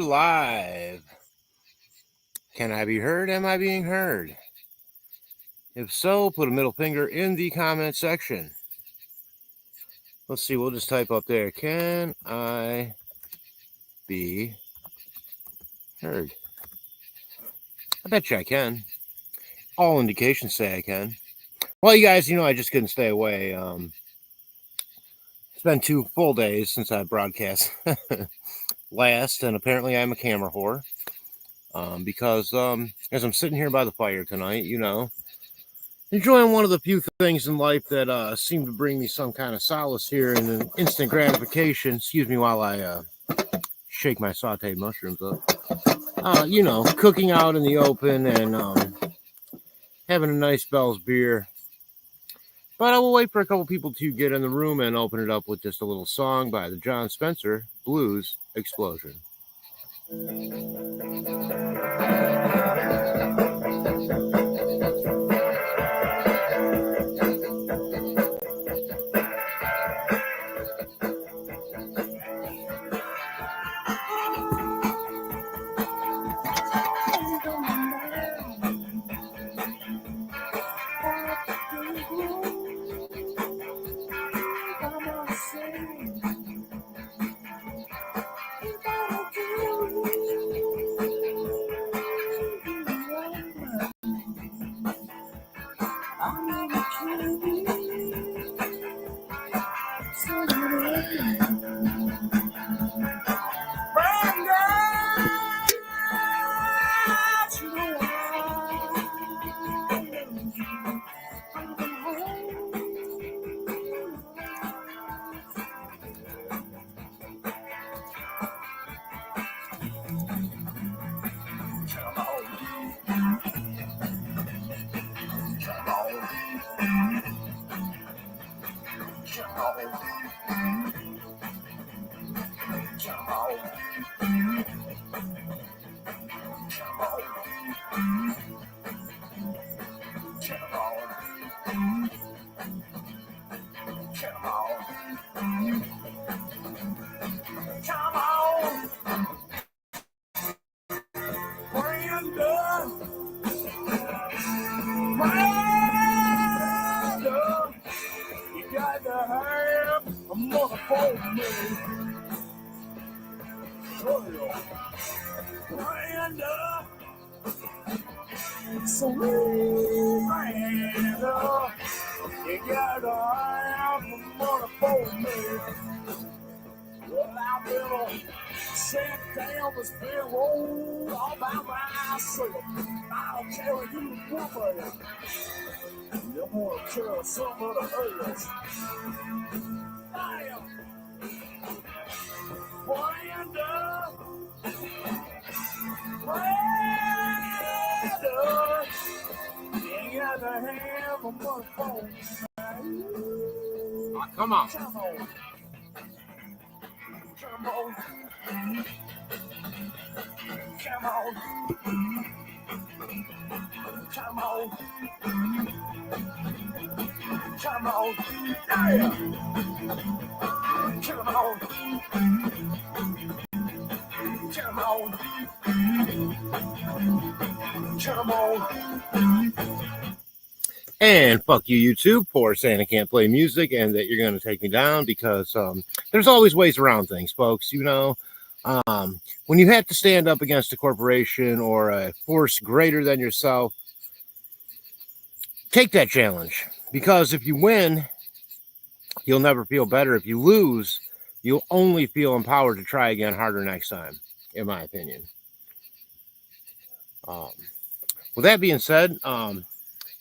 live. Can I be heard? Am I being heard? If so, put a middle finger in the comment section. Let's see, we'll just type up there. Can I be heard? I bet you I can. All indications say I can. Well, you guys, I just couldn't stay away. It's been 2 full days since I broadcast last, and apparently I'm a camera whore. Because as I'm sitting here by the fire tonight, enjoying one of the few things in life that seem to bring me some kind of solace here and an instant gratification. Excuse me while I shake my sauteed mushrooms up. Cooking out in the open and having a nice Bell's beer. But I will wait for a couple people to get in the room and open it up with just a little song by the John Spencer Blues Explosion. Come on. Come on. Come on. Come on. Come on. Come on. Yeah. Come on. Come on. Come on. And fuck you, YouTube, for saying I can't play music and that you're going to take me down because there's always ways around things, folks. When you have to stand up against a corporation or a force greater than yourself, take that challenge. Because if you win, you'll never feel better. If you lose, you'll only feel empowered to try again harder next time, in my opinion. With that being said,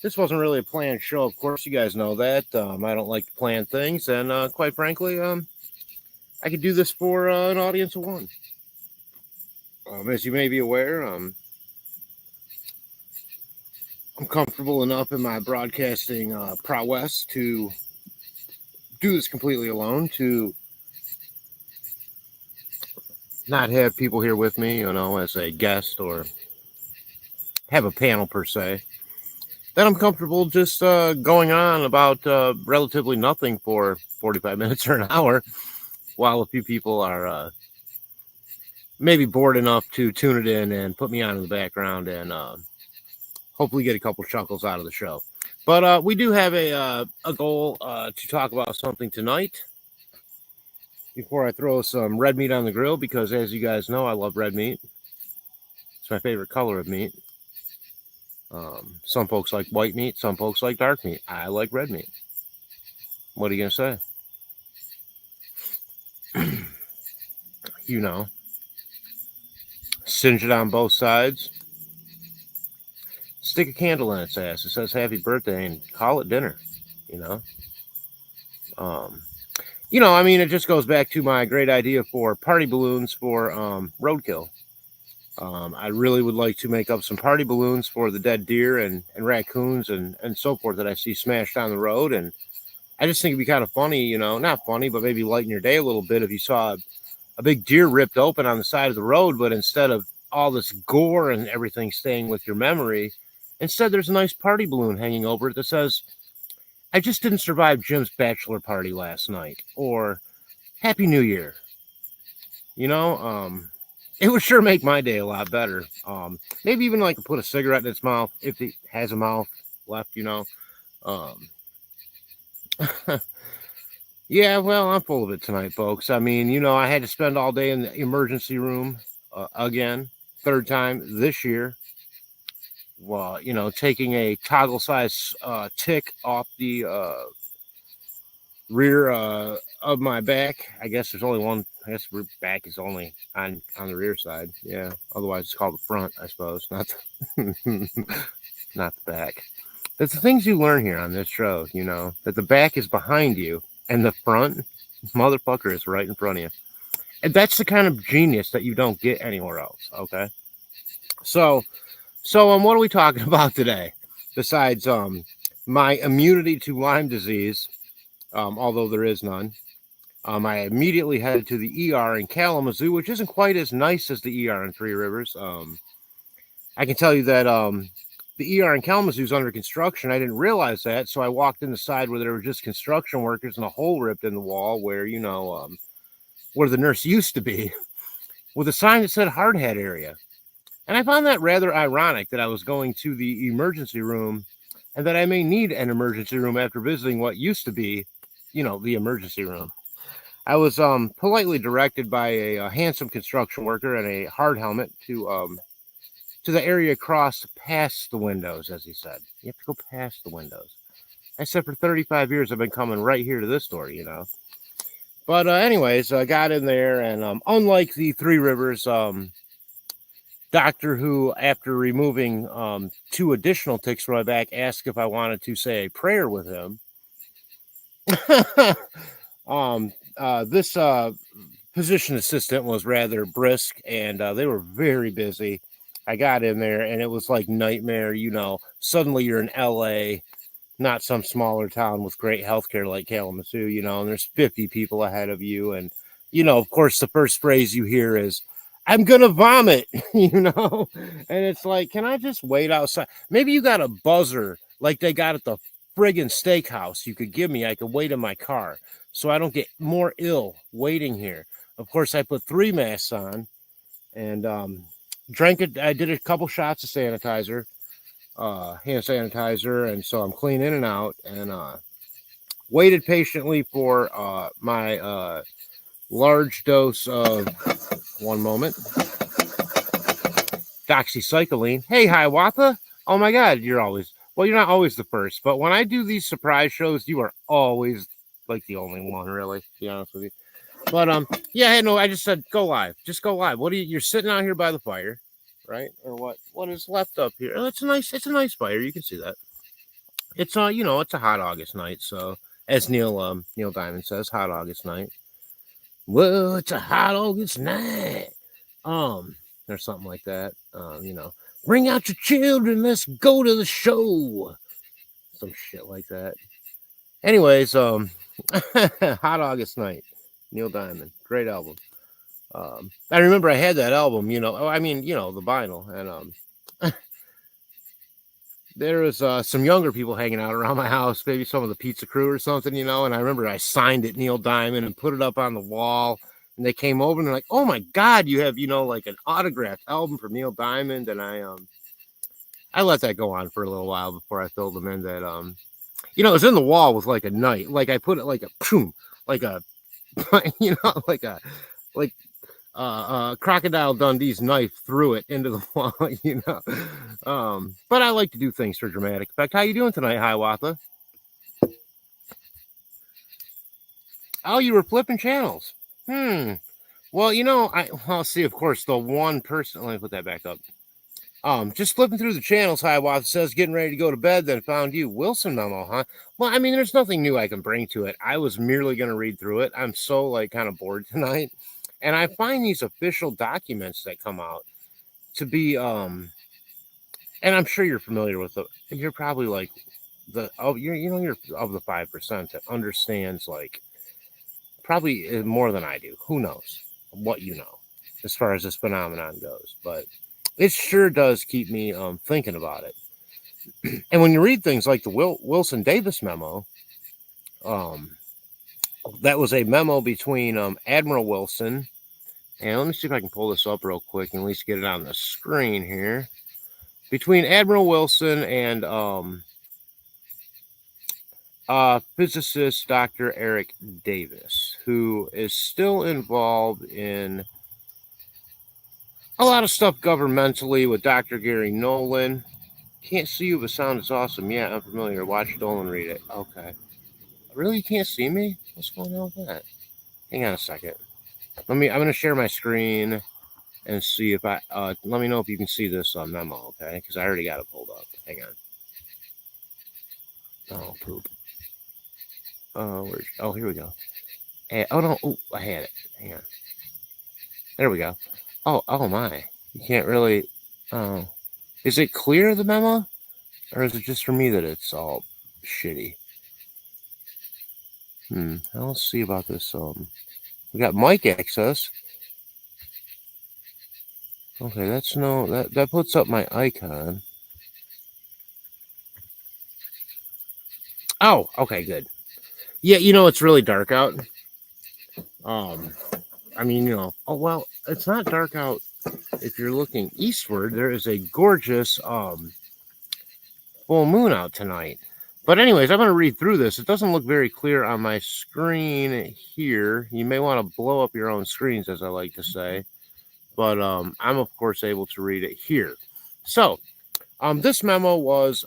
this wasn't really a planned show. Of course, you guys know that. I don't like to plan things. And quite frankly, I could do this for an audience of one. As you may be aware, I'm comfortable enough in my broadcasting prowess to do this completely alone, to not have people here with me, as a guest or have a panel per se. That I'm comfortable just going on about relatively nothing for 45 minutes or an hour while a few people are maybe bored enough to tune it in and put me on in the background and hopefully get a couple chuckles out of the show. But we do have a goal to talk about something tonight before I throw some red meat on the grill, because as you guys know, I love red meat. It's my favorite color of meat. Some folks like white meat, some folks like dark meat. I like red meat. What are you going to say? You know, singe it on both sides. Stick a candle in its ass. It says happy birthday and call it dinner, you know. I mean, it just goes back to my great idea for party balloons for roadkill. I really would like to make up some party balloons for the dead deer and raccoons and so forth that I see smashed on the road. And I just think it'd be kind of funny, not funny, but maybe lighten your day a little bit if you saw a big deer ripped open on the side of the road, but instead of all this gore and everything staying with your memory, instead there's a nice party balloon hanging over it that says, I just didn't survive Jim's bachelor party last night, or Happy New Year. It would sure make my day a lot better. Maybe even like put a cigarette in its mouth if it has a mouth left, Yeah, well, I'm full of it tonight, folks. I mean, I had to spend all day in the emergency room again, third time this year. Well, taking a toggle size tick off the rear of my back. I guess there's only one. I guess rear back is only on the rear side. Yeah. Otherwise, it's called the front, I suppose. Not not the back. That's the things you learn here on this show. That the back is behind you and the front, motherfucker, is right in front of you. And that's the kind of genius that you don't get anywhere else. Okay. So what are we talking about today? Besides my immunity to Lyme disease, although there is none. I immediately headed to the ER in Kalamazoo, which isn't quite as nice as the ER in Three Rivers. I can tell you that the ER in Kalamazoo is under construction. I didn't realize that, so I walked in the side where there were just construction workers and a hole ripped in the wall where, where the nurse used to be, with a sign that said hard hat area. And I found that rather ironic that I was going to the emergency room and that I may need an emergency room after visiting what used to be, the emergency room. I was politely directed by a handsome construction worker and a hard helmet to the area across past the windows, as he said. You have to go past the windows. I said for 35 years I've been coming right here to this store, But anyways, I got in there, and unlike the Three Rivers doctor who, after removing 2 additional ticks from my back, asked if I wanted to say a prayer with him. This physician assistant was rather brisk, and they were very busy. I got in there, and it was like nightmare. Suddenly you're in LA, not some smaller town with great healthcare like Kalamazoo, and there's 50 people ahead of you. And, of course, the first phrase you hear is, I'm going to vomit, and it's like, can I just wait outside? Maybe you got a buzzer like they got at the friggin' steakhouse you could give me. I could wait in my car so I don't get more ill waiting here. Of course, I put 3 masks on and drank it. I did a couple shots of sanitizer, hand sanitizer, and so I'm clean in and out, and waited patiently for my large dose of, one moment, doxycycline. Hey, Hiawatha. Oh my God, you're not always the first, but when I do these surprise shows, you are always like the only one, really, to be honest with you. But yeah, no, I just said go live. Just go live. You're sitting out here by the fire, right? Or what? What is left up here? Oh, it's a nice fire. You can see that. It's it's a hot August night, so as Neil Diamond says, hot August night. Well, it's a hot August night. Or something like that. Bring out your children, let's go to the show. Some shit like that. Anyways, hot August night. Neil Diamond, great album. I remember I had that album, the vinyl, and there was some younger people hanging out around my house, maybe some of the pizza crew or something, and I remember I signed it Neil Diamond and put it up on the wall, And they came over and they're like, "Oh my God, you have, like an autographed album from Neil Diamond." And I let that go on for a little while before I filled them in. That it was in the wall with like a knife. Like I put it like a boom, like a like a like Crocodile Dundee's knife through it into the wall. But I like to do things for dramatic effect. How you doing tonight, Hiawatha? Oh, you were flipping channels. Well, I'll see, of course, the one person. Let me put that back up. Just flipping through the channels, Hiawatha says, getting ready to go to bed, then found you. Wilson memo, huh? Well, I mean, there's nothing new I can bring to it. I was merely going to read through it. I'm so, kind of bored tonight. And I find these official documents that come out to be, and I'm sure you're familiar with it. You're probably like you're of the 5% that understands, probably more than I do. Who knows what as far as this phenomenon goes. But it sure does keep me thinking about it. And when you read things like the Wilson Davis memo, that was a memo between Admiral Wilson, and let me see if I can pull this up real quick and at least get it on the screen here, between Admiral Wilson and physicist Dr. Eric Davis, who is still involved in a lot of stuff governmentally with Dr. Gary Nolan. Can't see you, but sound is awesome. Yeah, I'm familiar. Watch Nolan read it. Okay. Really? You can't see me? What's going on with that? Hang on a second. I'm going to share my screen and see if let me know if you can see this memo, okay? Because I already got it pulled up. Hang on. Oh, poop. Here we go. No. Oh, I had it. Hang on. There we go. Oh my. You can't really. Oh. Is it clear, the memo? Or is it just for me that it's all shitty? Let's see about this. We got mic access. Okay, that puts up my icon. Oh, okay, good. Yeah, it's really dark out. I mean, well, it's not dark out if you're looking eastward. There is a gorgeous full moon out tonight. But anyways, I'm going to read through this. It doesn't look very clear on my screen here. You may want to blow up your own screens, as I like to say. But I'm, of course, able to read it here. So, this memo was,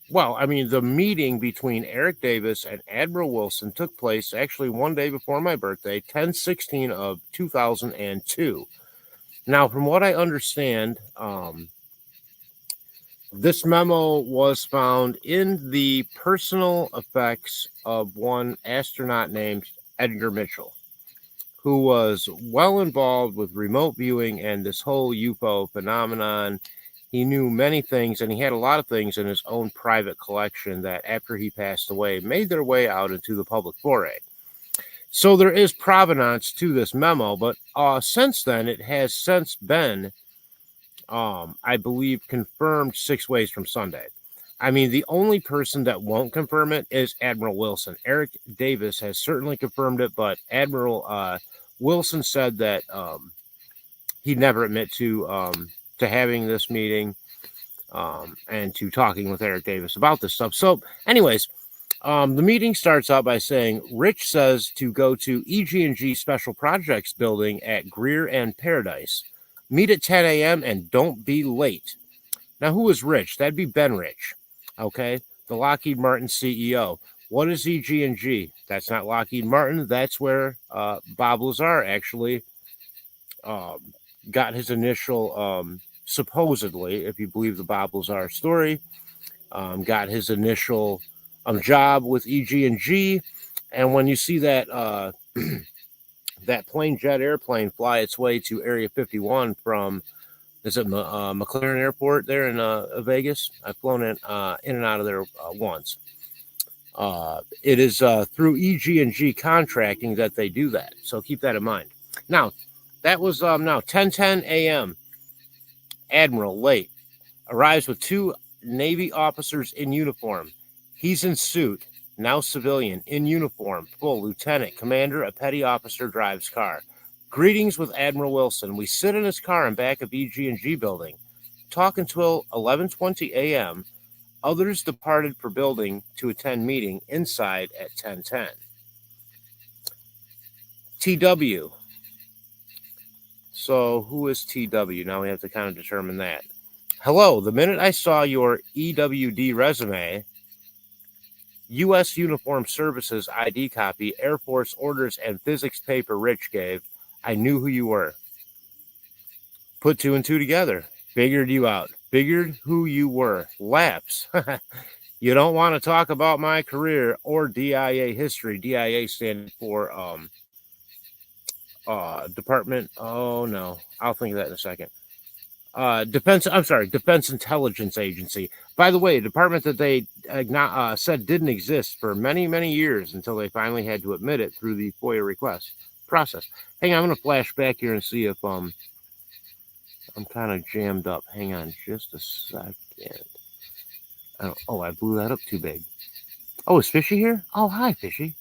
the meeting between Eric Davis and Admiral Wilson took place actually one day before my birthday, 10/16 of 2002. Now, from what I understand, this memo was found in the personal effects of one astronaut named Edgar Mitchell, who was well involved with remote viewing and this whole UFO phenomenon. He knew many things, and he had a lot of things in his own private collection that, after he passed away, made their way out into the public foray. So there is provenance to this memo, but since then, it has since been, I believe, confirmed 6 ways from Sunday. I mean, the only person that won't confirm it is Admiral Wilson. Eric Davis has certainly confirmed it, but Admiral Wilson said that he'd never admit to having this meeting and to talking with Eric Davis about this stuff. So, anyways, the meeting starts out by saying Rich says to go to EG&G Special Projects building at Greer and Paradise. Meet at 10 a.m. and don't be late. Now, who is Rich? That'd be Ben Rich, okay? The Lockheed Martin CEO. What is EG&G? That's not Lockheed Martin. That's where Bob Lazar actually got his initial, supposedly, if you believe the Bob Lazar story, got his initial job with EG&G. And when you see that that plain jet airplane fly its way to Area 51 from, is it McLaren Airport there in Vegas? I've flown in and out of there once. It is through EG&G contracting that they do that. So keep that in mind. Now, that was now 10:10 a.m. Admiral late. Arrives with 2 Navy officers in uniform. He's in suit. now civilian, in uniform, full lieutenant, commander, a petty officer, drives car. Greetings with Admiral Wilson. We sit in his car in back of EG&G building. Talk until 11:20 a.m. Others departed for building to attend meeting inside at 10:10. TW. So who is TW? Now we have to kind of determine that. Hello, the minute I saw your EWD resume, U.S. Uniform Services ID copy, Air Force orders, and physics paper Rich gave, I knew who you were. Put two and two together. Figured you out. Figured who you were. Lapse. You don't want to talk about my career or DIA history. DIA standing for Department. Oh no, I'll think of that in a second. Defense Intelligence Agency. By the way, a department that they said didn't exist for many, many years until they finally had to admit it through the FOIA request process. Hang on, I'm going to flash back here and see if I'm kind of jammed up. Hang on just a second. I blew that up too big. Oh, is Fishy here? Oh, hi, Fishy.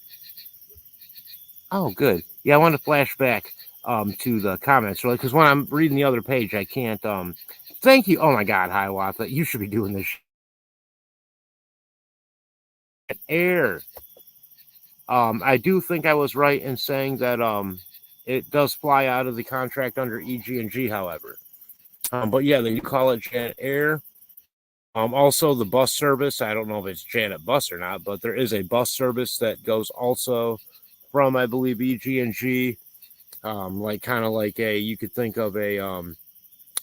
Oh, good. Yeah, I want to flash back to the comments, really, because when I'm reading the other page, I can't. Thank you. Oh my God, Hiawatha, you should be doing this. Air. I do think I was right in saying that it does fly out of the contract under EG&G, however. But yeah, they call it Janet Air. Also, the bus service. I don't know if it's Janet Bus or not, but there is a bus service that goes also from, I believe, EG&G. You could think of a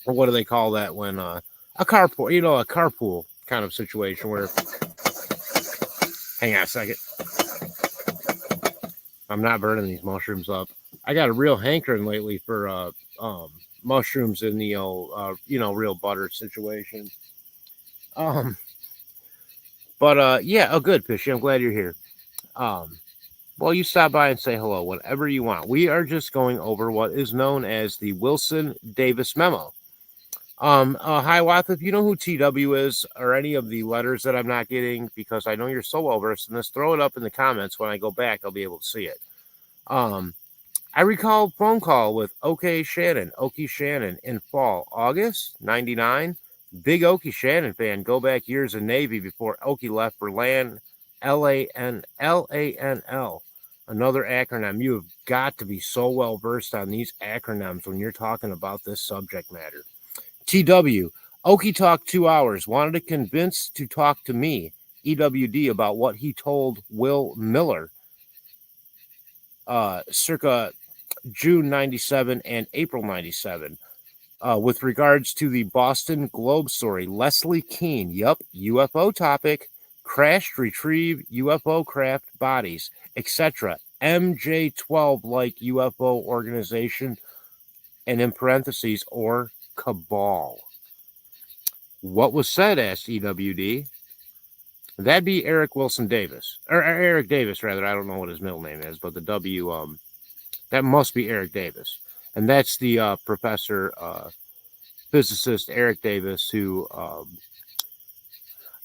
what do they call that when a carpool, a carpool kind of situation where. Hang on a second. I'm not burning these mushrooms up. I got a real hankering lately for mushrooms in the real butter situation. Yeah, good, Fishy. I'm glad you're here. Well, you stop by and say hello whenever you want. We are just going over what is known as the Wilson-Davis memo. Hiawatha, if you know who TW is or any of the letters that I'm not getting, because I know you're so well versed in this, throw it up in the comments. When I go back, I'll be able to see it. I recall a phone call with Okie Shannon in fall, August 99. Big Okie Shannon fan. Go back years in Navy before Okie left for LAN, LANL. Another acronym. You have got to be so well versed on these acronyms when you're talking about this subject matter. TW. Okie talked 2 hours. Wanted to convince to talk to me, EWD, about what he told Will Miller circa June 97 and April 97. With regards to the Boston Globe story, Leslie Keane, UFO topic, crashed, retrieve UFO craft bodies, etc. MJ-12-like UFO organization, and in parentheses, or cabal. What was said, asked EWD. That'd be Eric Wilson Davis, or Eric Davis, rather. I don't know what his middle name is, but the W, that must be Eric Davis. And that's the professor, physicist Eric Davis, who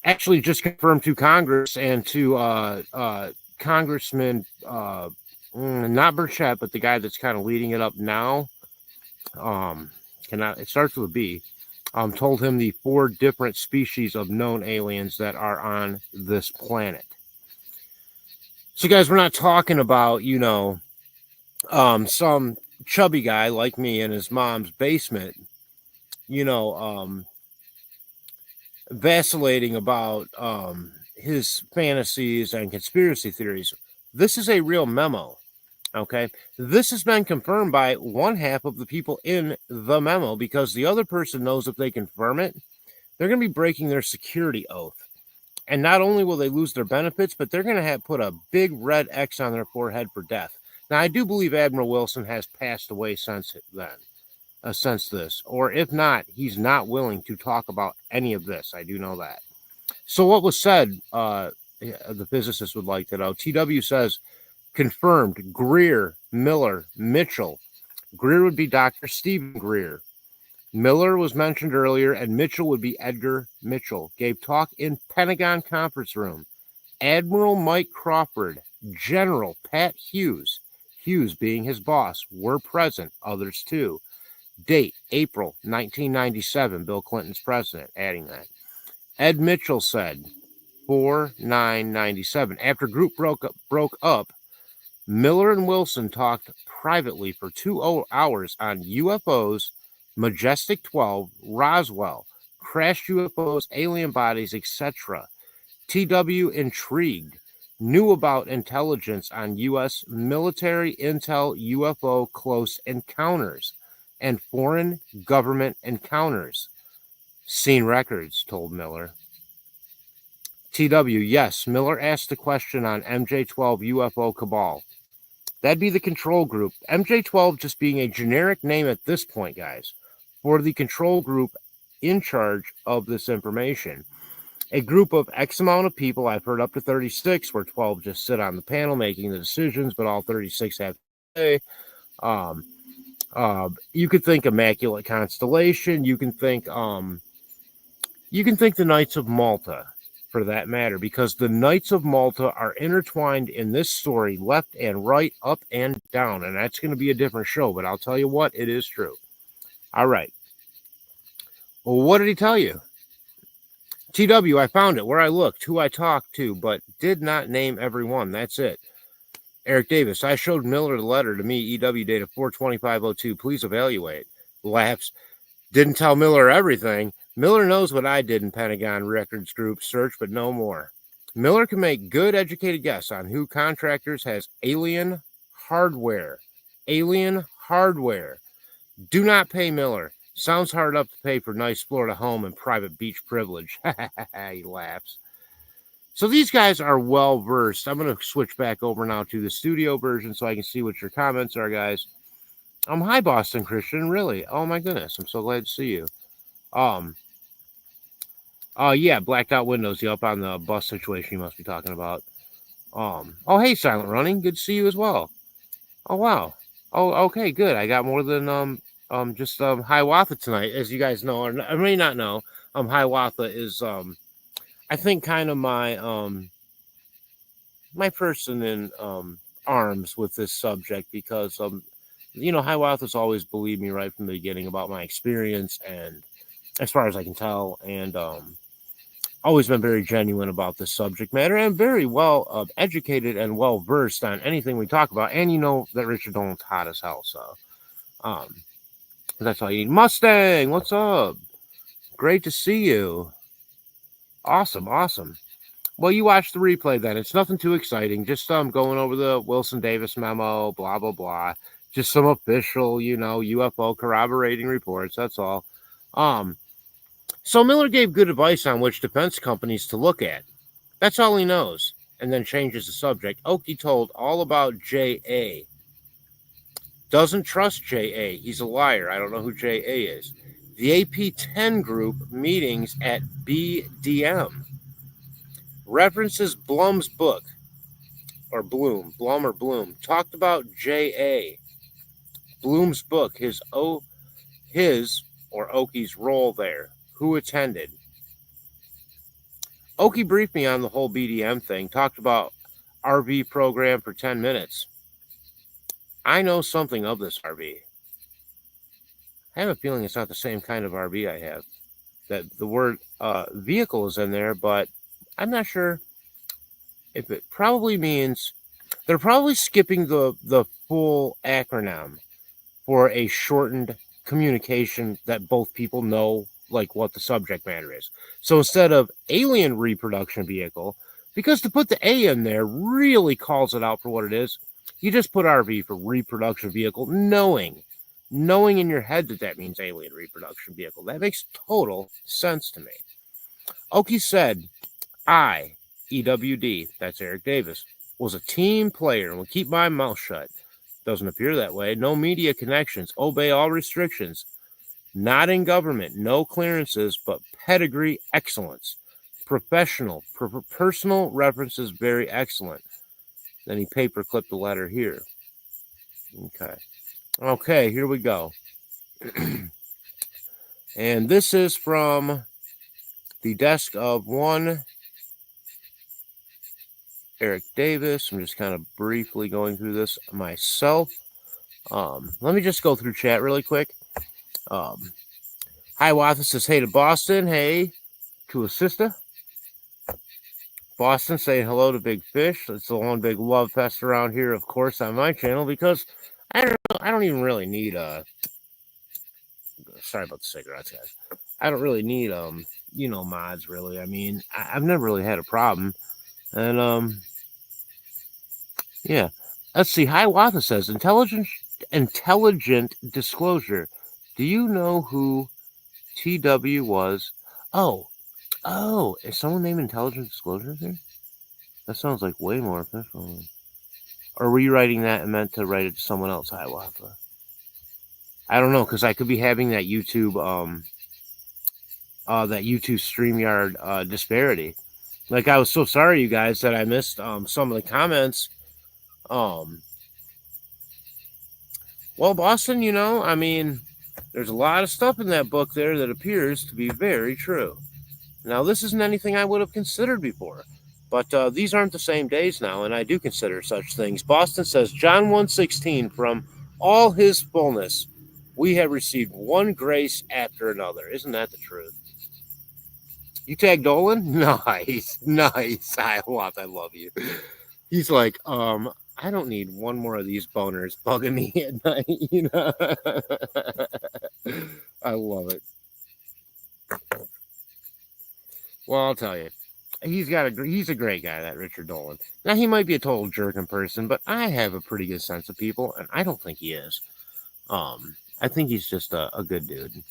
actually just confirmed to Congress and to Congressman, not Burchett, but the guy that's kind of leading it up now. It starts with a B. Told him the 4 different species of known aliens that are on this planet. So, guys, we're not talking about, some chubby guy like me in his mom's basement, vacillating about his fantasies and conspiracy theories. This is a real memo. Okay, this has been confirmed by one half of the people in the memo, because the other person knows if they confirm it, they're going to be breaking their security oath. And not only will they lose their benefits, but they're going to have put a big red X on their forehead for death. Now, I do believe Admiral Wilson has passed away since then, since this. Or if not, he's not willing to talk about any of this. I do know that. So what was said, the physicist would like to know. TW says, confirmed, Greer, Miller, Mitchell. Greer would be Dr. Stephen Greer. Miller was mentioned earlier, and Mitchell would be Edgar Mitchell. Gave talk in Pentagon conference room. Admiral Mike Crawford, General Pat Hughes, Hughes being his boss, were present, others too. Date, April 1997, Bill Clinton's president, adding that. Ed Mitchell said, 4/9/97. After group broke up, Miller and Wilson talked privately for 2 hours on UFOs, Majestic 12, Roswell, crashed UFOs, alien bodies, etc. TW intrigued, knew about intelligence on U.S. military intel UFO close encounters and foreign government encounters. Seen records, told Miller. TW, yes, Miller asked a question on MJ-12 UFO cabal. That'd be the control group. MJ-12 just being a generic name at this point, guys, for the control group in charge of this information. A group of X amount of people, I've heard up to 36, where 12 just sit on the panel making the decisions, but all 36 have to say. You could think Immaculate Constellation. You can think the Knights of Malta, for that matter, because the Knights of Malta are intertwined in this story, left and right, up and down, and that's going to be a different show, but I'll tell you what, it is true. All right. Well, what did he tell you? TW, I found it where I looked, who I talked to, but did not name everyone. That's it. Eric Davis, I showed Miller the letter to me, EW data 42502. Please evaluate. Laughs. Didn't tell Miller everything. Miller knows what I did in Pentagon Records Group search, but no more. Miller can make good educated guess on who contractors has alien hardware. Alien hardware. Do not pay Miller. Sounds hard enough to pay for nice Florida home and private beach privilege. He laughs. So these guys are well versed. I'm going to switch back over now to the studio version so I can see what your comments are, guys. Hi, Boston Christian. Really? Oh my goodness, I'm so glad to see you. Yeah, blacked out windows. Up on the bus situation you must be talking about. Oh hey, Silent Running. Good to see you as well. Oh wow. Oh okay, good. I got more than just Hiawatha tonight, as you guys know, or I may not know. Hiawatha is I think kind of my my person in arms with this subject, because Hiawatha's always believed me right from the beginning about my experience, and as far as I can tell, and always been very genuine about this subject matter, and very well educated and well versed on anything we talk about. And you know that Richard Dolan's hot as hell, so that's all you need. Mustang, what's up? Great to see you. Awesome. Well, you watched the replay then. It's nothing too exciting. Just going over the Wilson Davis memo, blah, blah, blah. Just some official, UFO corroborating reports. That's all. So Miller gave good advice on which defense companies to look at. That's all he knows. And then changes the subject. Okie told all about J.A. Doesn't trust J.A. He's a liar. I don't know who J.A. is. The AP-10 group meetings at BDM. References Blum's book, or Blum, talked about J.A. Blum's book, his or Okie's role there. Who attended? Okie briefed me on the whole BDM thing, talked about RV program for 10 minutes. I know something of this RV. I have a feeling it's not the same kind of RV I have. That the word vehicle is in there, but I'm not sure if it probably means they're probably skipping the full acronym for a shortened communication that both people know, like what the subject matter is. So instead of alien reproduction vehicle, because to put the A in there really calls it out for what it is, you just put RV for reproduction vehicle, knowing in your head that means alien reproduction vehicle. That makes total sense to me. Okie said, I, EWD, that's Eric Davis, was a team player and would keep my mouth shut. Doesn't appear that way. No media connections. Obey all restrictions. Not in government. No clearances, but pedigree excellence. Professional. Personal references very excellent. Then he paper clipped the letter here. Okay, here we go. And this is from the desk of one Eric Davis. I'm just kind of briefly going through this myself. Let me just go through chat really quick. Hi, Watha says, hey to Boston. Hey to a sister. Boston saying hello to Big Fish. It's the one big love fest around here, of course, on my channel, because I don't even really need sorry about the cigarettes, guys. I don't really need mods really. I mean, I've never really had a problem. And yeah. Let's see. Hiawatha says intelligent disclosure. Do you know who TW was? Oh, is someone named Intelligent Disclosure here? That sounds like way more official. Or were you writing that and meant to write it to someone else, Hiawatha? I don't know, because I could be having that YouTube StreamYard disparity. Like, I was so sorry, you guys, that I missed some of the comments. Well, Boston, I mean, there's a lot of stuff in that book there that appears to be very true. Now, this isn't anything I would have considered before, but these aren't the same days now, and I do consider such things. Boston says, John 1:16, from all his fullness, we have received one grace after another. Isn't that the truth? You tag Dolan? Nice. I love you. He's like, I don't need one more of these boners bugging me at night, I love it. Well, I'll tell you, he's a great guy, that Richard Dolan. Now, he might be a total jerk in person, but I have a pretty good sense of people, and I don't think he is. I think he's just a good dude.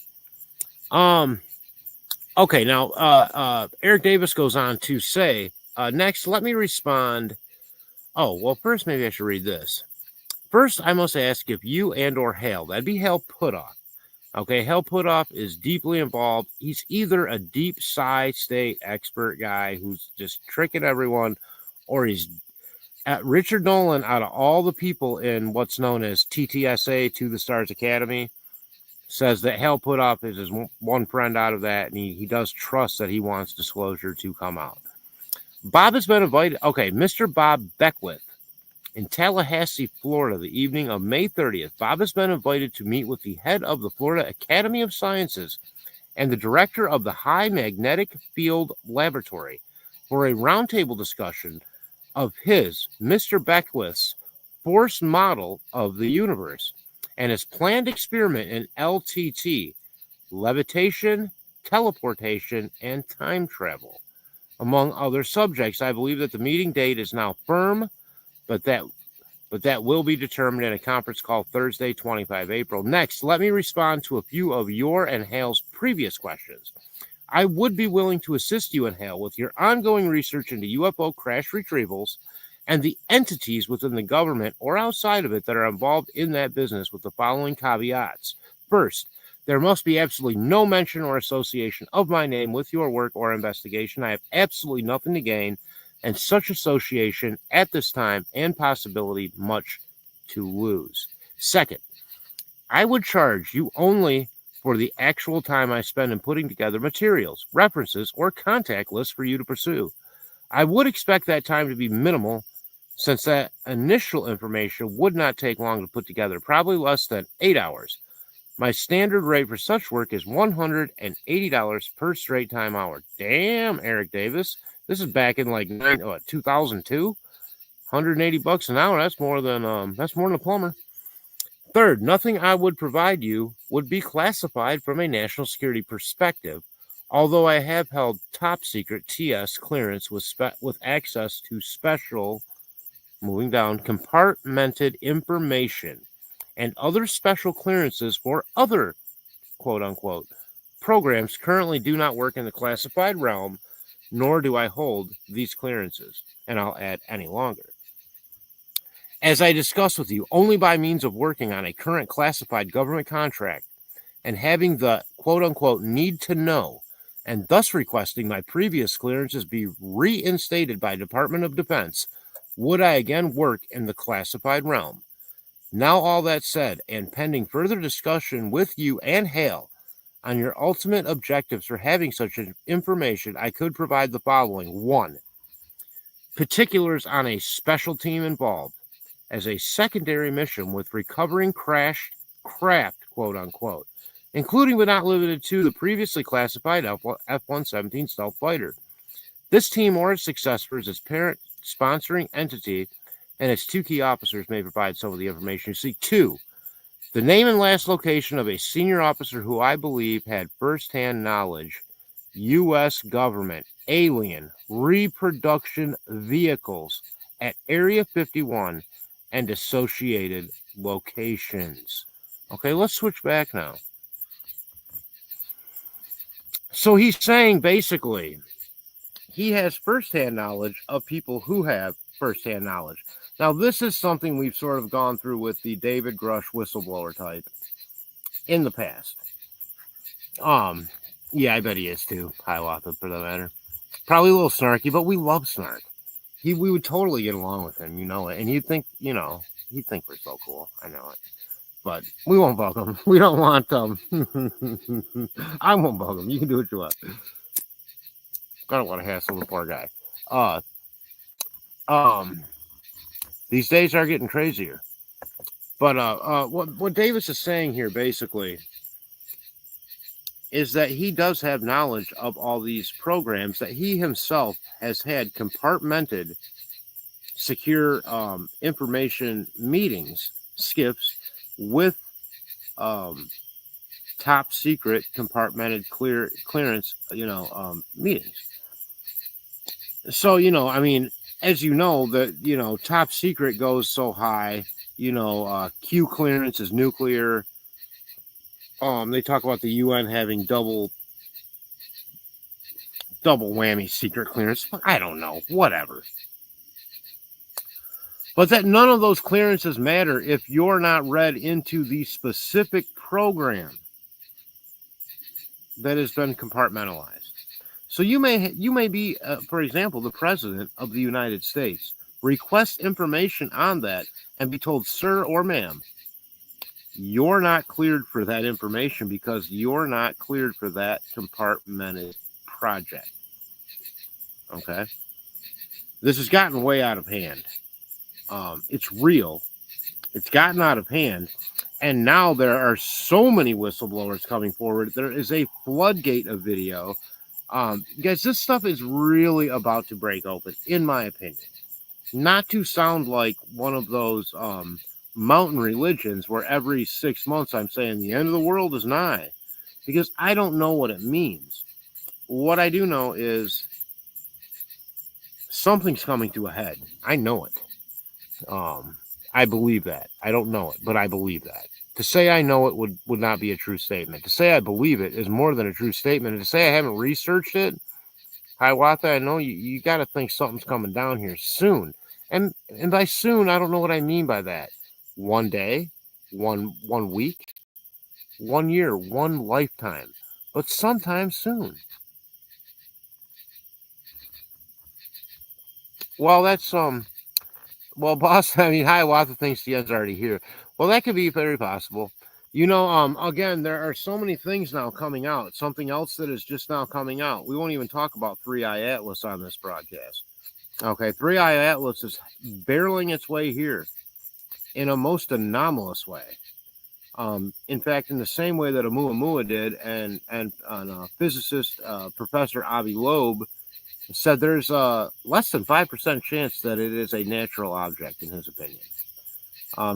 Okay, now, Eric Davis goes on to say, next, let me respond. Oh, well, first, maybe I should read this. First, I must ask if you and or Hale, that'd be Hale Putoff. Okay, Hale Putoff is deeply involved. He's either a deep state expert guy who's just tricking everyone, or he's Richard Dolan, out of all the people in what's known as TTSA, To the Stars Academy, says that Hale Putoff is his one friend out of that, and he does trust that he wants disclosure to come out. Bob has been invited. Okay, Mr. Bob Beckwith in Tallahassee, Florida, the evening of May 30th. Bob has been invited to meet with the head of the Florida Academy of Sciences and the director of the High Magnetic Field Laboratory for a roundtable discussion of Mr. Beckwith's force model of the universe and his planned experiment in LTT, levitation, teleportation, and time travel. Among other subjects, I believe that the meeting date is now firm, but that will be determined in a conference call Thursday, 25 April. Next, let me respond to a few of your and Hale's previous questions. I would be willing to assist you and Hale with your ongoing research into UFO crash retrievals and the entities within the government or outside of it that are involved in that business, with the following caveats. First, there must be absolutely no mention or association of my name with your work or investigation. I have absolutely nothing to gain, and such association at this time and possibility much to lose. Second, I would charge you only for the actual time I spend in putting together materials, references, or contact lists for you to pursue. I would expect that time to be minimal, since that initial information would not take long to put together, probably less than 8 hours. My standard rate for such work is $180 per straight time hour. Damn, Eric Davis. This is back in like 2002. $180 an hour. That's more than a plumber. Third, nothing I would provide you would be classified from a national security perspective, although I have held top secret TS clearance with access to special, moving down, compartmented information and other special clearances for other, quote-unquote, programs currently do not work in the classified realm, nor do I hold these clearances, and I'll add any longer. As I discussed with you, only by means of working on a current classified government contract and having the, quote-unquote, need to know, and thus requesting my previous clearances be reinstated by Department of Defense, would I again work in the classified realm. Now, all that said, and pending further discussion with you and Hale on your ultimate objectives for having such information, I could provide the following. 1. particulars on a special team involved as a secondary mission with recovering crashed craft, quote unquote, including but not limited to the previously classified F-117 stealth fighter. This team or its successors, its parent sponsoring entity, and its two key officers may provide some of the information you seek. 2. The name and last location of a senior officer who I believe had firsthand knowledge, U.S. government, alien, reproduction vehicles at Area 51 and associated locations. Okay, let's switch back now. So he's saying basically he has firsthand knowledge of people who have firsthand knowledge. Now, this is something we've sort of gone through with the David Grush whistleblower type in the past. Yeah, I bet he is too. Hiawatha, for that matter. Probably a little snarky, but we love snark. We would totally get along with him, you know it. And he'd think, he'd think we're so cool. I know it. But we won't bug him. We don't want them. I won't bug him. You can do what you want. I don't want to hassle the poor guy. These days are getting crazier. But what Davis is saying here basically is that he does have knowledge of all these programs that he himself has had compartmented, secure information meetings, skips with top secret compartmented clearance, meetings. So, I mean, as you know, the, top secret goes so high, Q clearance is nuclear. They talk about the UN having double whammy secret clearance. I don't know, whatever. But that none of those clearances matter if you're not read into the specific program that has been compartmentalized. So you may be, for example, the president of the United States, request information on that and be told, sir or ma'am, you're not cleared for that information because you're not cleared for that compartmented project. Okay? This has gotten way out of hand. It's real. It's gotten out of hand. And now there are so many whistleblowers coming forward. There is a floodgate of video. Guys, this stuff is really about to break open, in my opinion. Not to sound like one of those mountain religions where every 6 months I'm saying the end of the world is nigh, because I don't know what it means. What I do know is something's coming to a head. I know it. I believe that. I don't know it, but I believe that. To say I know it would not be a true statement. To say I believe it is more than a true statement. And to say I haven't researched it, Hiawatha, I know you got to think something's coming down here soon. And by soon, I don't know what I mean by that. 1 day, one week, 1 year, one lifetime, but sometime soon. Well, that's well, boss, I mean, Hiawatha thinks the end's already here. Well, that could be very possible. Again, there are so many things now coming out. Something else that is just now coming out. We won't even talk about 3i Atlas on this broadcast. Okay, 3i Atlas is barreling its way here in a most anomalous way. In fact, in the same way that Oumuamua did, and physicist Professor Avi Loeb said there's a less than 5% chance that it is a natural object, in his opinion.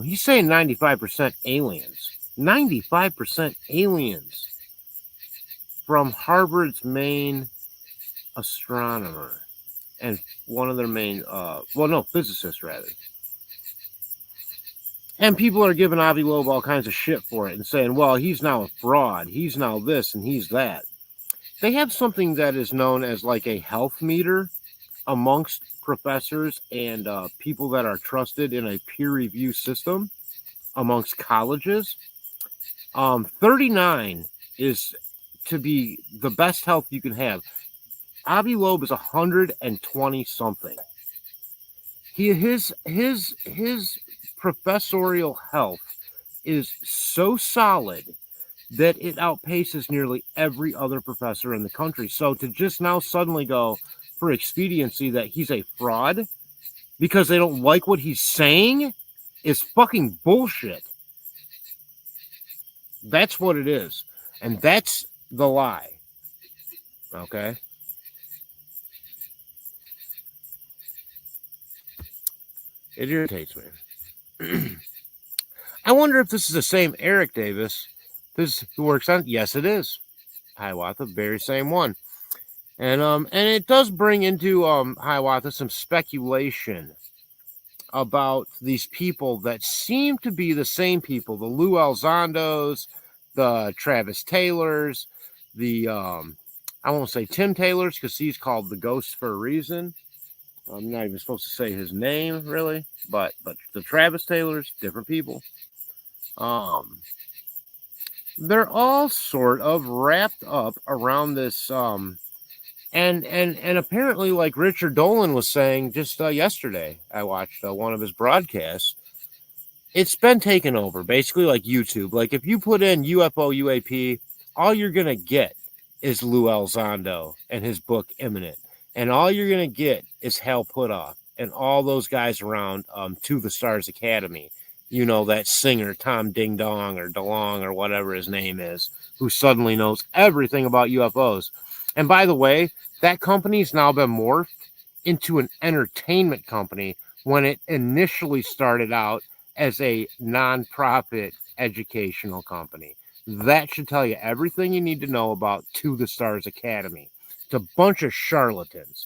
He's saying 95% aliens. 95% aliens from Harvard's main astronomer and one of their main, physicists, rather. And people are giving Avi Loeb all kinds of shit for it and saying, well, he's now a fraud. He's now this and he's that. They have something that is known as like a health meter amongst professors and people that are trusted in a peer review system amongst colleges. 39 is to be the best health you can have. Avi Loeb is 120 something. His professorial health is so solid that it outpaces nearly every other professor in the country. So to just now suddenly go for expediency that he's a fraud because they don't like what he's saying is fucking bullshit. That's what it is. And that's the lie. Okay? It irritates me. I wonder if this is the same Eric Davis who works on. Yes, it is. Hiawatha, very same one. And it does bring into Hiawatha some speculation about these people that seem to be the same people: the Lou Elizondos, the Travis Taylors, the I won't say Tim Taylors because he's called the Ghost for a reason. I'm not even supposed to say his name really, but the Travis Taylors, different people. They're all sort of wrapped up around this and apparently, like Richard Dolan was saying just yesterday, I watched one of his broadcasts. It's been taken over, basically like YouTube. Like if you put in UFO UAP, all you're gonna get is Lou Elizondo and his book Imminent, and all you're gonna get is Hal Puthoff and all those guys around To the Stars Academy. You know, that singer Tom Ding Dong or DeLong or whatever his name is, who suddenly knows everything about UFOs. And by the way, that company's now been morphed into an entertainment company when it initially started out as a nonprofit educational company. That should tell you everything you need to know about To the Stars Academy. It's a bunch of charlatans.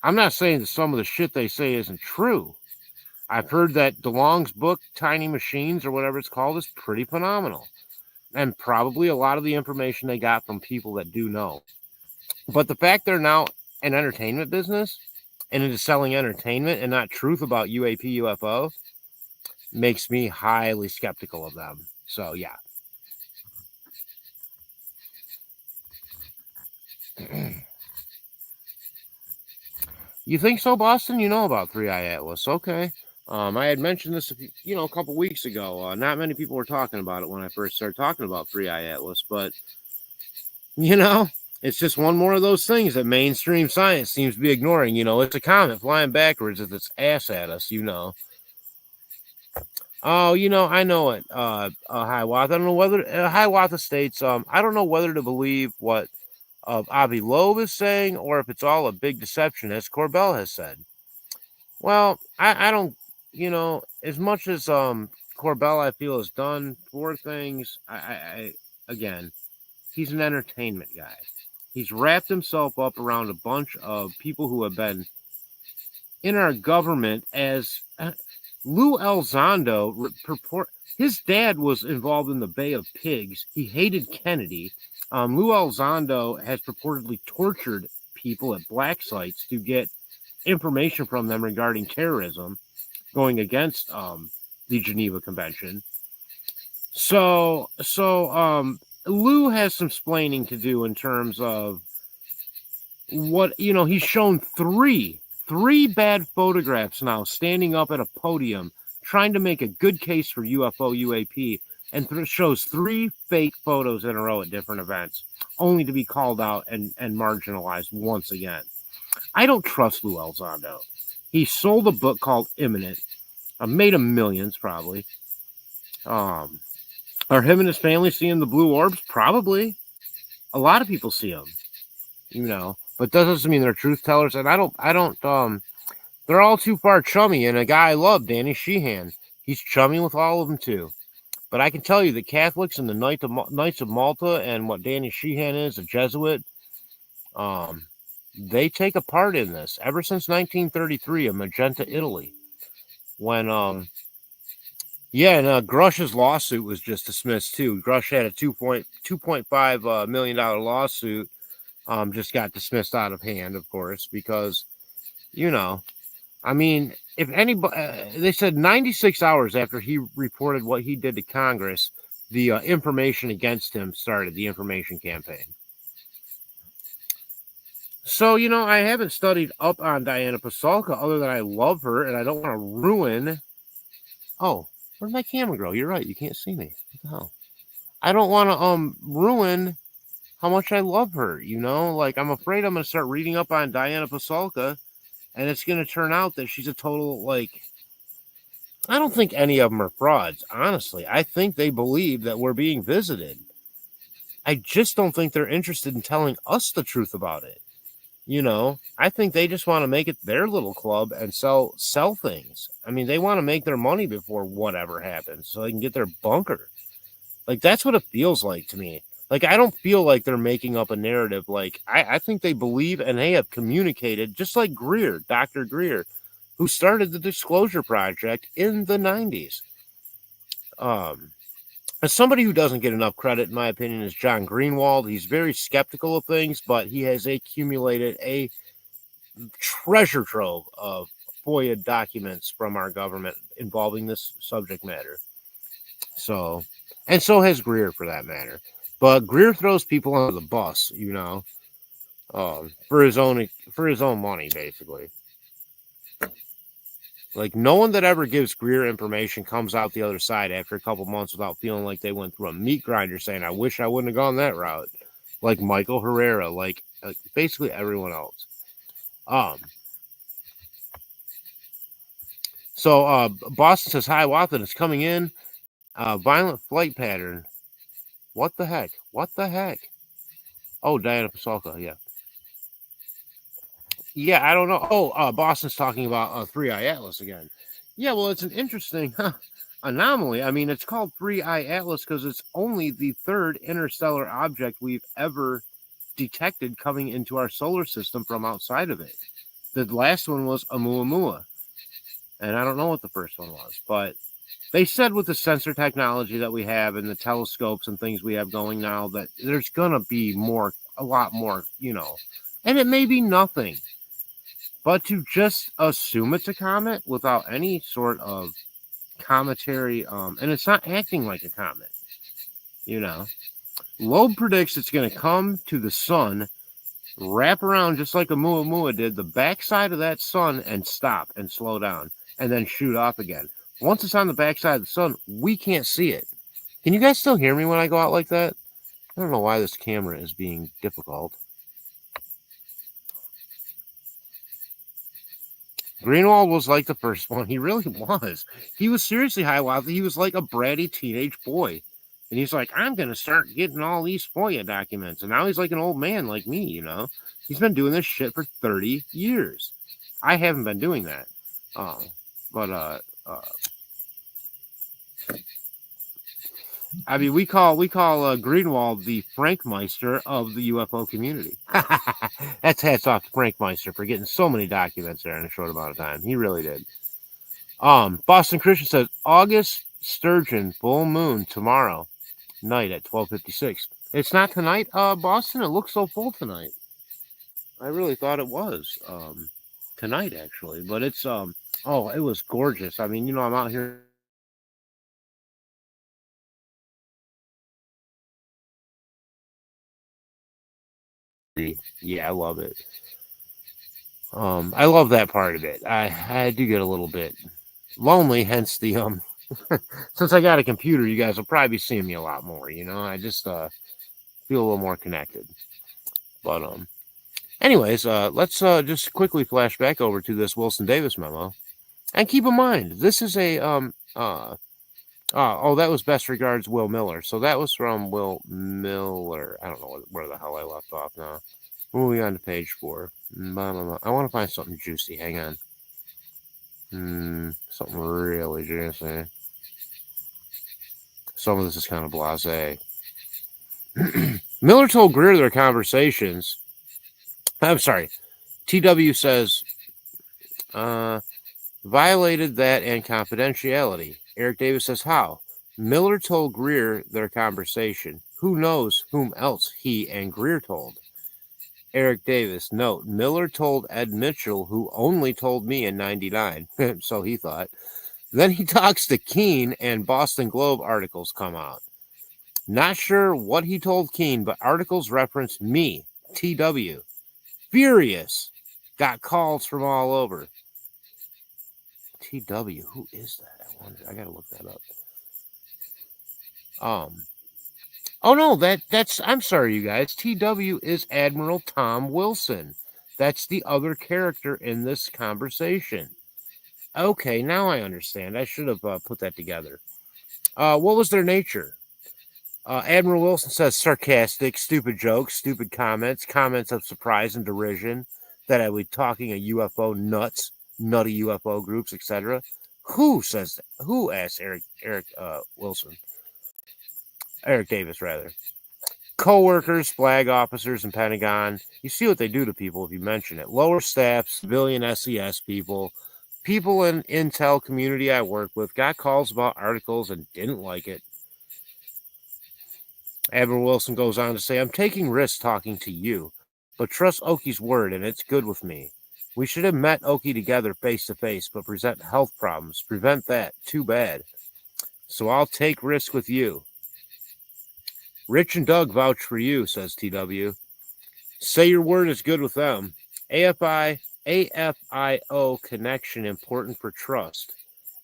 I'm not saying that some of the shit they say isn't true. I've heard that DeLong's book, Tiny Machines, or whatever it's called, is pretty phenomenal. And probably a lot of the information they got from people that do know. But the fact they're now an entertainment business and into selling entertainment and not truth about UAP, UFO makes me highly skeptical of them. So, yeah. You think so, Boston? You know about 3i Atlas. Okay. I had mentioned this, a couple weeks ago. Not many people were talking about it when I first started talking about 3i Atlas, but, it's just one more of those things that mainstream science seems to be ignoring. It's a comet flying backwards with its ass at us, Oh, I know it. Hiawatha. I don't know whether Hiawatha states. I don't know whether to believe what Avi Loeb is saying or if it's all a big deception, as Corbell has said. Well, I don't. As much as Corbell, I feel, has done for things. Again, he's an entertainment guy. He's wrapped himself up around a bunch of people who have been in our government as. Lou Elizondo, his dad was involved in the Bay of Pigs. He hated Kennedy. Lou Elizondo has purportedly tortured people at black sites to get information from them regarding terrorism, going against the Geneva Convention. So Lou has some splaining to do in terms of what, he's shown three bad photographs now standing up at a podium trying to make a good case for UFO UAP and shows three fake photos in a row at different events only to be called out and marginalized once again. I don't trust Lou Elizondo. He sold a book called Imminent. Made him millions probably. Are him and his family seeing the blue orbs? Probably. A lot of people see them, but that doesn't mean they're truth tellers. And I don't, they're all too far chummy. And a guy I love, Danny Sheehan, he's chummy with all of them too. But I can tell you the Catholics and the Knights of Malta and what Danny Sheehan is, a Jesuit, they take a part in this ever since 1933 in Magenta, Italy. When, and Grush's lawsuit was just dismissed too. Grush had a $2.5 million lawsuit. Just got dismissed out of hand, of course, because, if anybody, they said 96 hours after he reported what he did to Congress, the information against him started, the information campaign. So, I haven't studied up on Diana Pasulka other than I love her and I don't want to ruin. Oh, where'd my camera go? You're right. You can't see me. What the hell? I don't want to ruin how much I love her, you know? Like, I'm afraid I'm going to start reading up on Diana Pasulka, and it's going to turn out that she's a total, like, I don't think any of them are frauds, honestly. I think they believe that we're being visited. I just don't think they're interested in telling us the truth about it. You know, I think they just want to make it their little club and sell things. I mean, they want to make their money before whatever happens so they can get their bunker. Like, that's what it feels like to me. Like, I don't feel like they're making up a narrative. Like, I think they believe and they have communicated, just like Greer, Dr. Greer, who started the Disclosure Project in the 90s. As somebody who doesn't get enough credit, in my opinion, is John Greenwald. He's very skeptical of things, but he has accumulated a treasure trove of FOIA documents from our government involving this subject matter. So, and so has Greer for that matter. But Greer throws people under the bus, you know, for his own money, basically. Like, no one that ever gives Greer information comes out the other side after a couple months without feeling like they went through a meat grinder saying, I wish I wouldn't have gone that route. Like Michael Herrera, like basically everyone else. So Boston says, hi, Watson, it's coming in. Violent flight pattern. What the heck? What the heck? Oh, Diana Pasulka, yeah. Yeah, I don't know. Oh, Boston's talking about 3i Atlas again. Yeah, well, it's an interesting anomaly. I mean, it's called 3i Atlas because it's only the third interstellar object we've ever detected coming into our solar system from outside of it. The last one was Oumuamua, and I don't know what the first one was, but they said with the sensor technology that we have and the telescopes and things we have going now that there's going to be a lot more, you know, and it may be nothing. But to just assume it's a comet without any sort of commentary, and it's not acting like a comet, you know. Loeb predicts it's going to come to the sun, wrap around just like Oumuamua did, the backside of that sun, and stop and slow down, and then shoot off again. Once it's on the backside of the sun, we can't see it. Can you guys still hear me when I go out like that? I don't know why this camera is being difficult. Greenwald was like the first one. He really was. He was seriously highlighted. He was like a bratty teenage boy. And he's like, I'm going to start getting all these FOIA documents. And now he's like an old man like me, you know. He's been doing this shit for 30 years. I haven't been doing that. I mean, we call Greenwald the Frankmeister of the UFO community. That's hats off to Frankmeister for getting so many documents there in a short amount of time. He really did. Boston Christian says August sturgeon full moon tomorrow night at 12:56. It's not tonight, Boston. It looks so full tonight. I really thought it was tonight actually, but it's oh, it was gorgeous. I mean, you know, I'm out here. Yeah, I love it. I love that part of it. I do get a little bit lonely, hence the since I got a computer, you guys will probably be seeing me a lot more, you know. I just feel a little more connected. But anyways, let's just quickly flash back over to this Wilson Davis memo. And keep in mind, this is a oh, that was best regards Will Miller. So that was from Will Miller. I don't know where the hell I left off now. Moving on to page 4. I want to find something juicy. Hang on. Something really juicy. Some of this is kind of blasé. Miller told Greer their conversations. I'm sorry. TW says violated that and confidentiality. Eric Davis says how? Miller told Greer their conversation. Who knows whom else he and Greer told? Eric Davis, note, Miller told Ed Mitchell, who only told me in 99. So he thought. Then he talks to Keene and Boston Globe articles come out. Not sure what he told Keene, but articles reference me, TW. Furious. Got calls from all over. TW, who is that? I wonder. I gotta look that up. Oh no, that's I'm sorry, you guys. TW is Admiral Tom Wilson. That's the other character in this conversation. Okay, now I understand. I should have put that together. What was their nature? Admiral Wilson says sarcastic, stupid jokes, stupid comments, comments of surprise and derision that I would talking a UFO nuts, nutty UFO groups, etc. Who says that? Who asked Eric Davis rather? Co-workers, flag officers, and Pentagon. You see what they do to people if you mention it. Lower staff, civilian SES people, people in intel community I work with got calls about articles and didn't like it. Admiral Wilson goes on to say, I'm taking risks talking to you, but trust Oki's word and it's good with me. We should have met Oki together face to face, but present health problems. Prevent that. Too bad. So I'll take risks with you. Rich and Doug vouch for you, says TW. Say your word is good with them. AFIO connection important for trust.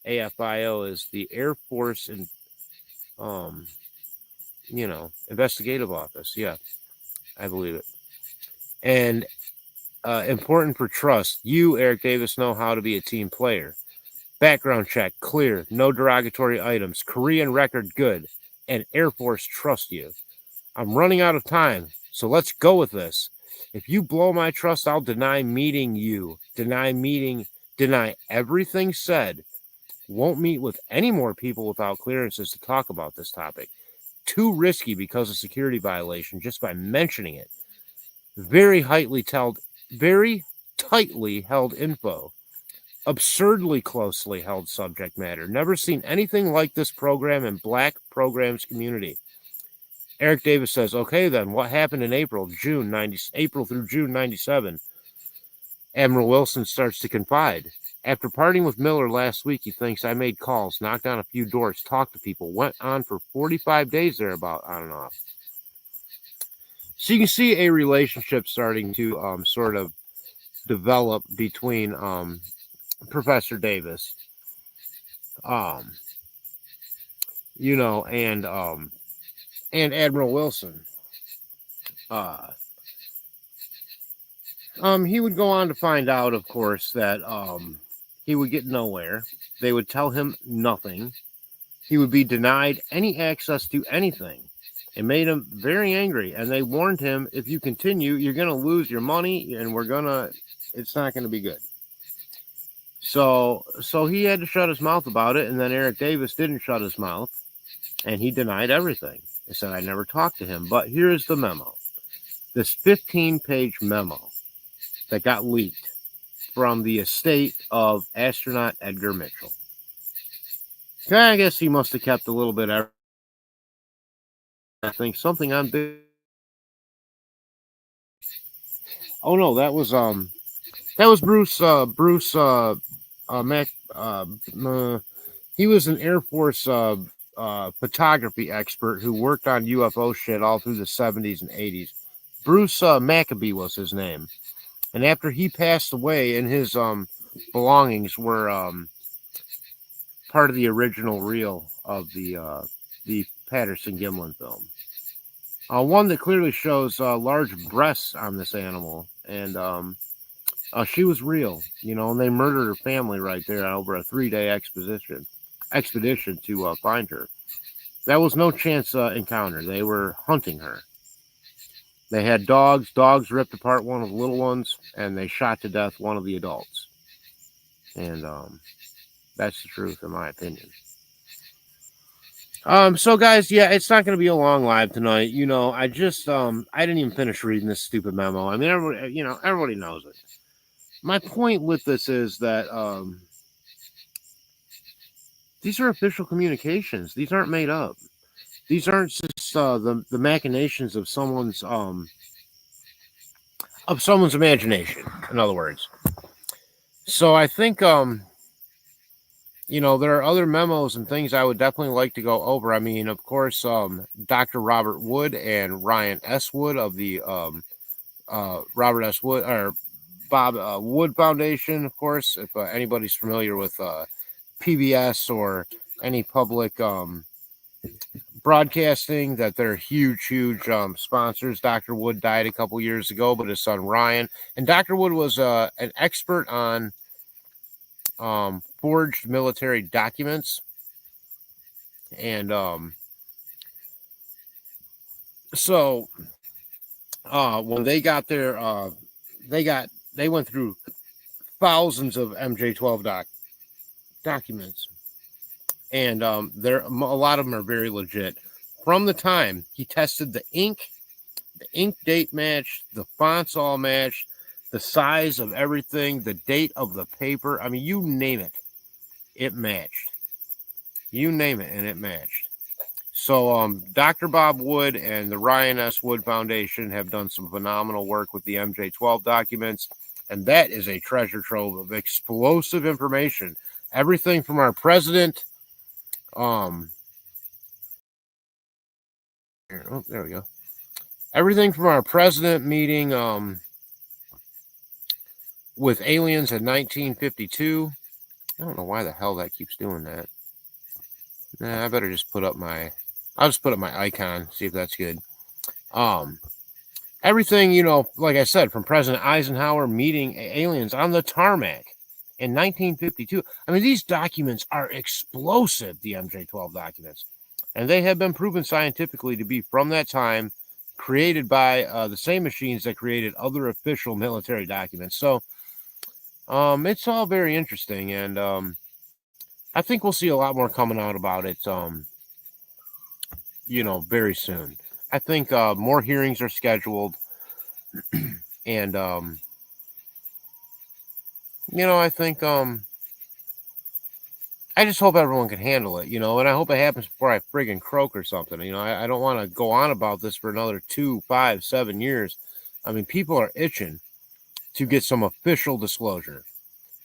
AFIO is the Air Force and investigative office. Yeah, I believe it. And important for trust. You, Eric Davis, know how to be a team player. Background check, clear, no derogatory items. Korean record, good. And Air Force trust you. I'm running out of time, so let's go with this. If you blow my trust, I'll deny meeting you. Deny everything said. Won't meet with any more people without clearances to talk about this topic. Too risky because of security violation just by mentioning it. Very tightly held info. Absurdly closely held subject matter. Never seen anything like this program in black programs community. Eric Davis says, okay then, what happened in April through June 97? Admiral Wilson starts to confide. After parting with Miller last week, he thinks I made calls, knocked on a few doors, talked to people, went on for 45 days thereabout, on and off. So you can see a relationship starting to sort of develop between Professor Davis, and Admiral Wilson. He would go on to find out, of course, that he would get nowhere. They would tell him nothing. He would be denied any access to anything. It made him very angry, and they warned him, if you continue, you're going to lose your money, and it's not going to be good. So he had to shut his mouth about it, and then Eric Davis didn't shut his mouth, and he denied everything. He said, I never talked to him. But here's the memo. This 15-page memo that got leaked from the estate of astronaut Edgar Mitchell. I guess he must have kept a little bit of, I think, something on big. Oh no, that was Bruce Mac. He was an Air Force photography expert who worked on UFO shit all through the 70s and 80s. Bruce Maccabee was his name. And after he passed away, and his belongings were part of the original reel of the Patterson-Gimlin film. One that clearly shows large breasts on this animal. And she was real, and they murdered her family right there over a 3-day expedition to find her. That was no chance encounter. They were hunting her. They had dogs. Dogs ripped apart one of the little ones, and they shot to death one of the adults. And that's the truth, in my opinion. So guys, yeah, it's not going to be a long live tonight. I just, I didn't even finish reading this stupid memo. I mean, everybody knows it. My point with this is that these are official communications. These aren't made up. These aren't just the machinations of someone's imagination. In other words, so I think there are other memos and things I would definitely like to go over. I mean, of course, Dr. Robert Wood and Ryan S. Wood of the Robert S. Wood or Bob Wood Foundation, of course, if anybody's familiar with PBS or any public Broadcasting, that they're huge sponsors. Dr. Wood died a couple years ago, but his son Ryan, and Dr. Wood was an expert on forged military documents, and so when they got there, they went through thousands of MJ12 documents, and there a lot of them are very legit. From the time he tested the ink date matched, the fonts all matched, the size of everything, the date of the paper. I mean, you name it, it matched. You name it, and it matched. So Dr. Bob Wood and the Ryan S. Wood Foundation have done some phenomenal work with the MJ12 documents, and that is a treasure trove of explosive information. Everything from our president, there we go. Everything from our president meeting with aliens in 1952. I don't know why the hell that keeps doing that. Nah, I better just put up my... I'll just put up my icon, see if that's good. Everything, like I said, from President Eisenhower meeting aliens on the tarmac in 1952. I mean, these documents are explosive, the MJ12 documents. And they have been proven scientifically to be from that time, created by the same machines that created other official military documents. So it's all very interesting, and I think we'll see a lot more coming out about it, very soon. I think more hearings are scheduled, and I think I just hope everyone can handle it, and I hope it happens before I friggin' croak or something. I don't want to go on about this for another 2, 5, 7 years. I mean, people are itching to get some official disclosure.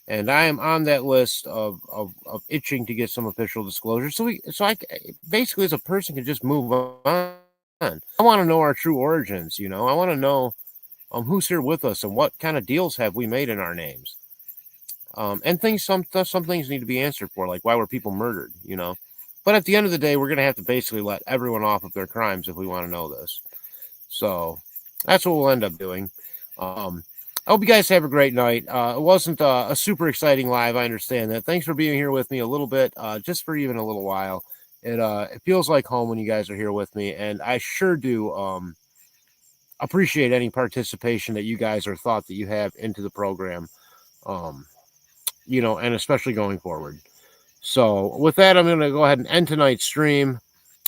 And I am on that list of itching to get some official disclosure. So I basically, as a person, can just move on. I want to know our true origins. I want to know who's here with us and what kind of deals have we made in our names. And some things need to be answered for, like why were people murdered. But at the end of the day, we're going to have to basically let everyone off of their crimes if we want to know this. So that's what we'll end up doing. I hope you guys have a great night. It wasn't a super exciting live. I understand that. Thanks for being here with me a little bit, just for even a little while. It feels like home when you guys are here with me, and I sure do appreciate any participation that you guys or thought that you have into the program, and especially going forward. So with that, I'm going to go ahead and end tonight's stream.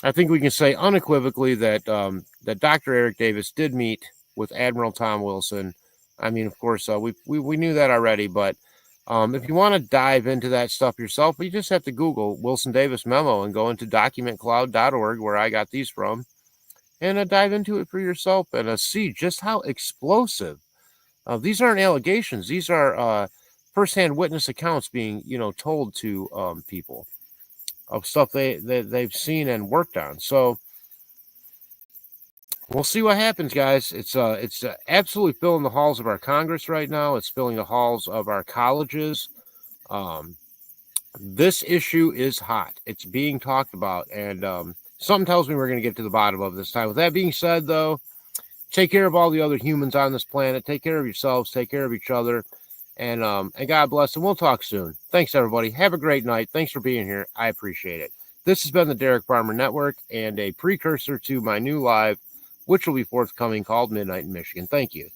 I think we can say unequivocally that that Dr. Eric Davis did meet with Admiral Tom Wilson. I mean, of course, we knew that already, but if you want to dive into that stuff yourself, you just have to Google Wilson Davis memo and go into documentcloud.org, where I got these from, and dive into it for yourself and see just how explosive. These aren't allegations. These are firsthand witness accounts being, told to people of stuff they've seen and worked on. So we'll see what happens, guys. It's absolutely filling the halls of our Congress right now. It's filling the halls of our colleges. This issue is hot. It's being talked about, and something tells me we're going to get to the bottom of this time. With that being said, though, take care of all the other humans on this planet. Take care of yourselves. Take care of each other, and God bless. And we'll talk soon. Thanks, everybody. Have a great night. Thanks for being here. I appreciate it. This has been the Derek Farmer Network, and a precursor to my new live, which will be forthcoming, called Midnight in Michigan. Thank you.